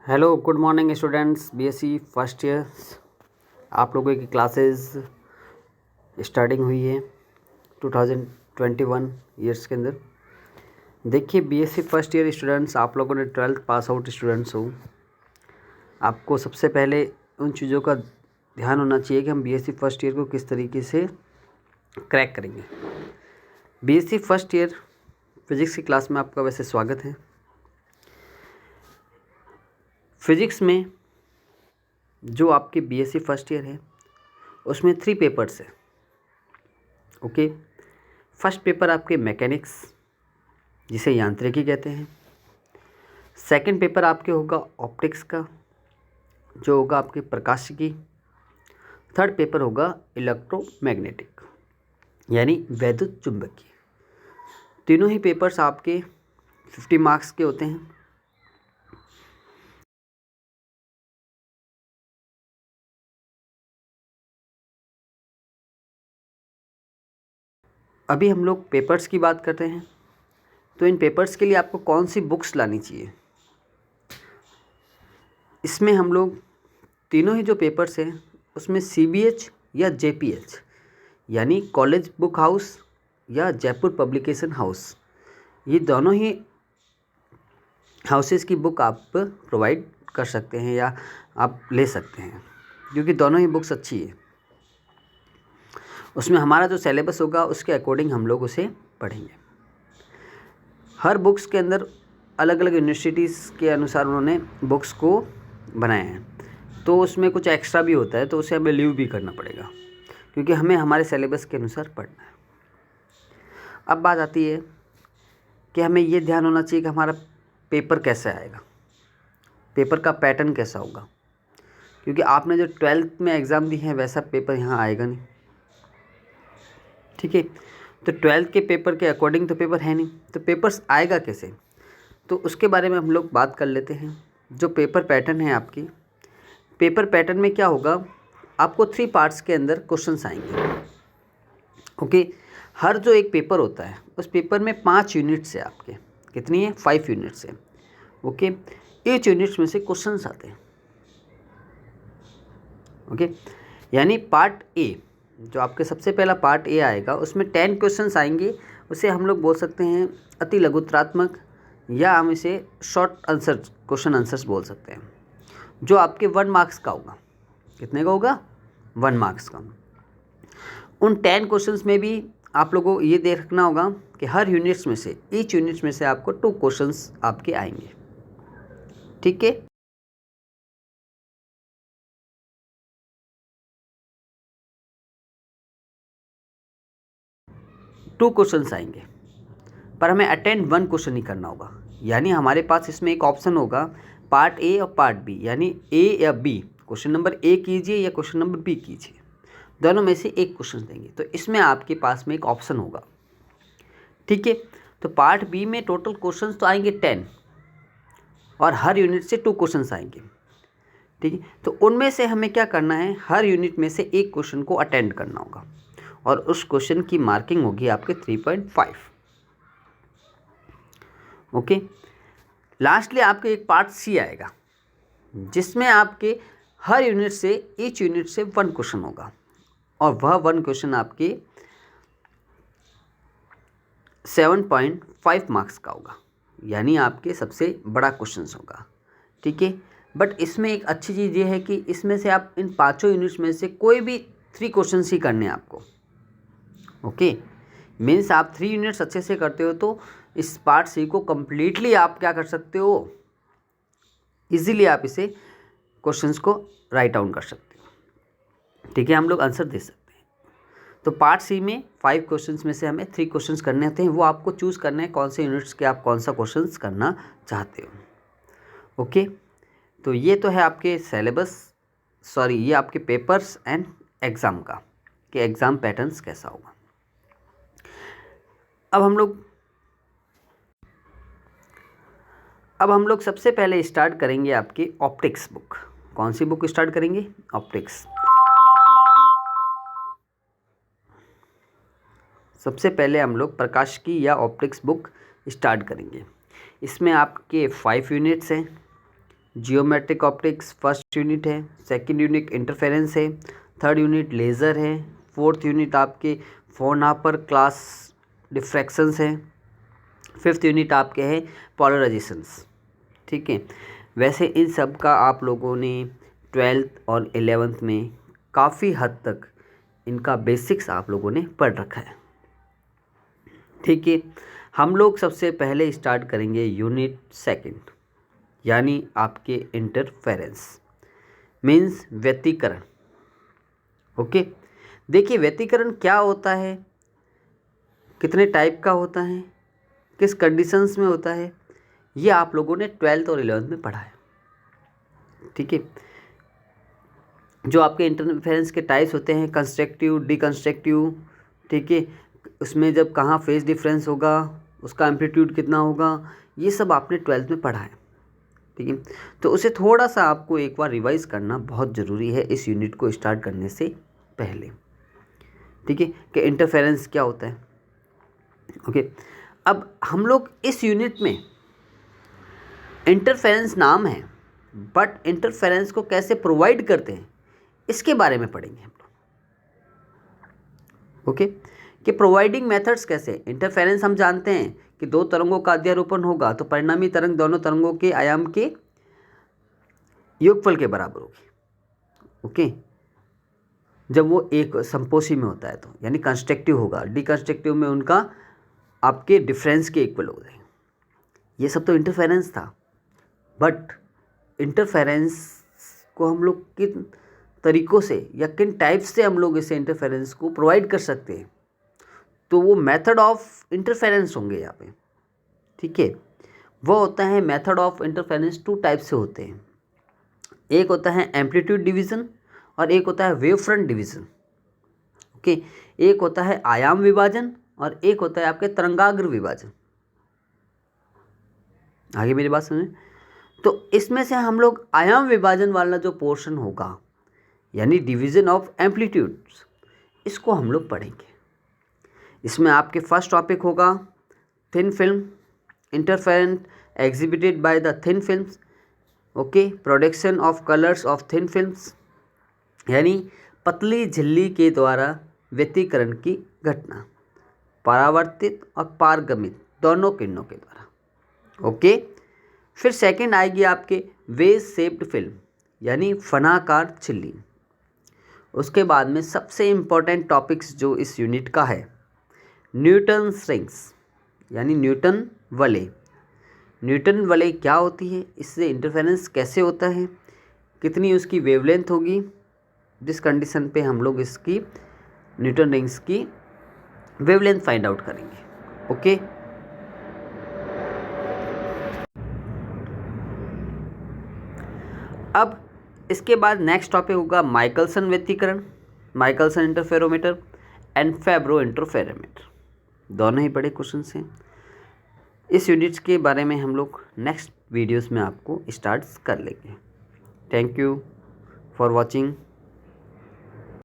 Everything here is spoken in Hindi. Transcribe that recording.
Hello good morning students, BSc first year. आप लोगों की क्लासेस स्टार्टिंग हुई है 2021 ईयर्स के अंदर। देखिए बीएससी फर्स्ट ईयर स्टूडेंट्स, आप लोगों ने 12th पास आउट स्टूडेंट्स हो। आपको सबसे पहले उन चीज़ों का ध्यान होना चाहिए कि हम बीएससी फर्स्ट ईयर को किस तरीके से क्रैक करेंगे। बीएससी फर्स्ट ईयर फिज़िक्स की क्लास में आपका वैसे स्वागत है। फिज़िक्स में जो आपके बीएससी फर्स्ट ईयर है उसमें 3 पेपर्स है। ओके, फर्स्ट पेपर आपके मैकेनिक्स जिसे यांत्रिकी कहते हैं। सेकंड पेपर आपके होगा ऑप्टिक्स का जो होगा आपके प्रकाशिकी। थर्ड पेपर होगा इलेक्ट्रोमैग्नेटिक यानी वैद्युत चुंबकीय। तीनों ही पेपर्स आपके 50 मार्क्स के होते हैं। अभी हम लोग पेपर्स की बात करते हैं, तो इन पेपर्स के लिए आपको कौन सी बुक्स लानी चाहिए। इसमें हम लोग तीनों ही जो पेपर्स हैं उसमें CBH या JPH यानी कॉलेज बुक हाउस या जयपुर पब्लिकेशन हाउस, ये दोनों ही हाउसेस की बुक आप प्रोवाइड कर सकते हैं या आप ले सकते हैं, क्योंकि दोनों ही बुक्स अच्छी है। उसमें हमारा जो सिलेबस होगा उसके अकॉर्डिंग हम लोग उसे पढ़ेंगे। हर बुक्स के अंदर अलग अलग यूनिवर्सिटीज़ के अनुसार उन्होंने बुक्स को बनाए हैं, तो उसमें कुछ एक्स्ट्रा भी होता है, तो उसे हमें लीव भी करना पड़ेगा क्योंकि हमें हमारे सिलेबस के अनुसार पढ़ना है। अब बात आती है कि हमें ये ध्यान होना चाहिए कि हमारा पेपर कैसे आएगा, पेपर का पैटर्न कैसा होगा, क्योंकि आपने जो 12th में एग्ज़ाम दी है वैसा पेपर यहाँ आएगा नहीं। ठीक है, तो 12th के पेपर के अकॉर्डिंग तो पेपर है नहीं, तो पेपर्स आएगा कैसे, तो उसके बारे में हम लोग बात कर लेते हैं। जो पेपर पैटर्न है आपकी, पेपर पैटर्न में क्या होगा, आपको 3 पार्ट्स के अंदर क्वेश्चंस आएंगे। ओके, हर जो एक पेपर होता है उस पेपर में 5 यूनिट्स है आपके। कितनी है? 5 यूनिट्स है। ओके, ईच यूनिट्स में से क्वेश्चंस आते हैं। ओके, यानी पार्ट ए जो आपके सबसे पहला पार्ट ए आएगा उसमें 10 क्वेश्चंस आएंगे। उसे हम लोग बोल सकते हैं अति लघुत्रात्मक, या हम इसे शॉर्ट आंसर क्वेश्चन आंसर्स बोल सकते हैं, जो आपके 1 मार्क्स का होगा। कितने का होगा? 1 मार्क्स का। उन 10 क्वेश्चंस में भी आप लोगों को ये देखना होगा कि हर यूनिट्स में से, ईच यूनिट्स में से आपको 2 क्वेश्चंस आपके आएंगे। ठीक है, 2 क्वेश्चंस आएंगे, पर हमें अटेंड 1 क्वेश्चन ही करना होगा। यानी हमारे पास इसमें एक ऑप्शन होगा पार्ट ए और पार्ट बी, यानी ए या बी, क्वेश्चन नंबर ए कीजिए या क्वेश्चन नंबर बी कीजिए, दोनों में से एक क्वेश्चन देंगे, तो इसमें आपके पास में एक ऑप्शन होगा। ठीक है, तो पार्ट बी में टोटल क्वेश्चंस तो आएंगे 10 और हर यूनिट से 2 क्वेश्चंस आएंगे। ठीक है, तो उनमें से हमें क्या करना है, हर यूनिट में से एक क्वेश्चन को अटेंड करना होगा और उस क्वेश्चन की मार्किंग होगी आपके 3.5। ओके, लास्टली आपके एक पार्ट सी आएगा जिसमें आपके हर यूनिट से, ईच यूनिट से 1 क्वेश्चन होगा और वह 1 क्वेश्चन आपके 7.5 मार्क्स का होगा, यानी आपके सबसे बड़ा क्वेश्चन होगा। ठीक है, बट इसमें एक अच्छी चीज़ ये है कि इसमें से आप इन 5 यूनिट्स में से कोई भी 3 क्वेश्चन ही करने हैं आपको। ओके, मीन्स आप 3 यूनिट्स अच्छे से करते हो तो इस पार्ट सी को कम्प्लीटली आप क्या कर सकते हो, इजीली आप इसे क्वेश्चंस को राइट डाउन कर सकते हो। ठीक है, हम लोग आंसर दे सकते हैं। तो पार्ट सी में 5 क्वेश्चंस में से हमें 3 क्वेश्चंस करने होते हैं, वो आपको चूज़ करना है कौन से यूनिट्स के आप कौन सा क्वेश्चंस करना चाहते हो। ओके, तो ये तो है आपके सिलेबस, सॉरी ये आपके पेपर्स एंड एग्ज़ाम का, कि एग्ज़ाम पैटर्न्स कैसा होगा। अब हम लोग सबसे पहले स्टार्ट करेंगे आपकी ऑप्टिक्स बुक। कौन सी बुक स्टार्ट करेंगे? ऑप्टिक्स। सबसे पहले हम लोग प्रकाशिकी या ऑप्टिक्स बुक स्टार्ट करेंगे। इसमें आपके 5 यूनिट्स हैं, जियोमेट्रिक ऑप्टिक्स फर्स्ट यूनिट है, सेकंड यूनिट इंटरफेरेंस है, थर्ड यूनिट लेज़र है, फोर्थ यूनिट आपके फोन-अपर क्लास डिफ्रैक्शंस है, फिफ्थ यूनिट आपके हैं पोलराइजेशंस। ठीक है, वैसे इन सब का आप लोगों ने 12th और 11th में काफ़ी हद तक इनका बेसिक्स आप लोगों ने पढ़ रखा है। ठीक है, हम लोग सबसे पहले स्टार्ट करेंगे यूनिट सेकंड, यानी आपके इंटरफेरेंस मीन्स व्यतिकरण। ओके, देखिए व्यतिकरण क्या होता है, कितने टाइप का होता है, किस कंडीशंस में होता है, ये आप लोगों ने 12th और 11th में पढ़ा है। ठीक है, जो आपके इंटरफेरेंस के टाइप्स होते हैं कंस्ट्रक्टिव, डिकंस्ट्रक्टिव। ठीक है, उसमें जब कहाँ फेज डिफरेंस होगा, उसका एम्पलीट्यूड कितना होगा, ये सब आपने 12th में पढ़ा है। ठीक है, तो उसे थोड़ा सा आपको एक बार रिवाइज करना बहुत ज़रूरी है इस यूनिट को स्टार्ट करने से पहले। ठीक है, कि इंटरफेरेंस क्या होता है। ओके, अब हम लोग इस यूनिट में इंटरफेरेंस नाम है, बट इंटरफेरेंस को कैसे प्रोवाइड करते हैं इसके बारे में पढ़ेंगे हम लोग। ओके, कि प्रोवाइडिंग मेथड्स कैसे। इंटरफेरेंस हम जानते हैं कि दो तरंगों का अध्यारोपण होगा तो परिणामी तरंग दोनों तरंगों के आयाम के योगफल के बराबर होगी। ओके, जब वो एक संपोषी में होता है तो यानी कंस्ट्रक्टिव होगा, डिकंस्ट्रक्टिव में उनका आपके डिफरेंस के इक्वल हो जाएंगे। ये सब तो इंटरफेरेंस था, बट इंटरफेरेंस को हम लोग किन तरीक़ों से या किन टाइप्स से हम लोग इसे इंटरफेरेंस को प्रोवाइड कर सकते हैं, तो वो मेथड ऑफ इंटरफेरेंस होंगे यहाँ पे। ठीक है, वो होता है method of interference, two type से होते हैं। एक होता है एम्पलीट्यूड डिवीज़न और एक होता है वेव फ्रंट डिवीज़न। ओके, एक होता है आयाम विभाजन और एक होता है आपके तरंगाग्र विभाजन। आगे मेरी बात सुने, तो इसमें से हम लोग आयाम विभाजन वाला जो पोर्शन होगा यानी डिवीज़न ऑफ एम्पलीट्यूड्स, इसको हम लोग पढ़ेंगे। इसमें आपके फर्स्ट टॉपिक होगा thin film, interference exhibited by the thin films. Okay, production of colours of thin films, यानी पतली झिल्ली के द्वारा व्यतिकरण की घटना, परावर्तित और पारगमित दोनों किरणों के द्वारा। ओके, फिर सेकंड आएगी आपके वेज शेप्ड फिल्म, यानी फनाकार झिल्ली। उसके बाद में सबसे इम्पोर्टेंट टॉपिक्स जो इस यूनिट का है, न्यूटन रिंग्स, यानी न्यूटन वलय। न्यूटन वलय क्या होती है, इससे इंटरफेरेंस कैसे होता है, कितनी उसकी वेवलेंथ होगी, जिस कंडीशन पे हम लोग इसकी न्यूटन रिंग्स की वेवलेंथ फाइंड आउट करेंगे। ओके, अब इसके बाद नेक्स्ट टॉपिक होगा माइकलसन व्यतिकरण, माइकलसन इंटरफेरोमीटर एंड फेब्रो इंटरफेरोमीटर। दोनों ही बड़े क्वेश्चंस हैं। इस यूनिट्स के बारे में हम लोग नेक्स्ट वीडियोस में आपको स्टार्ट कर लेंगे। Thank you for watching.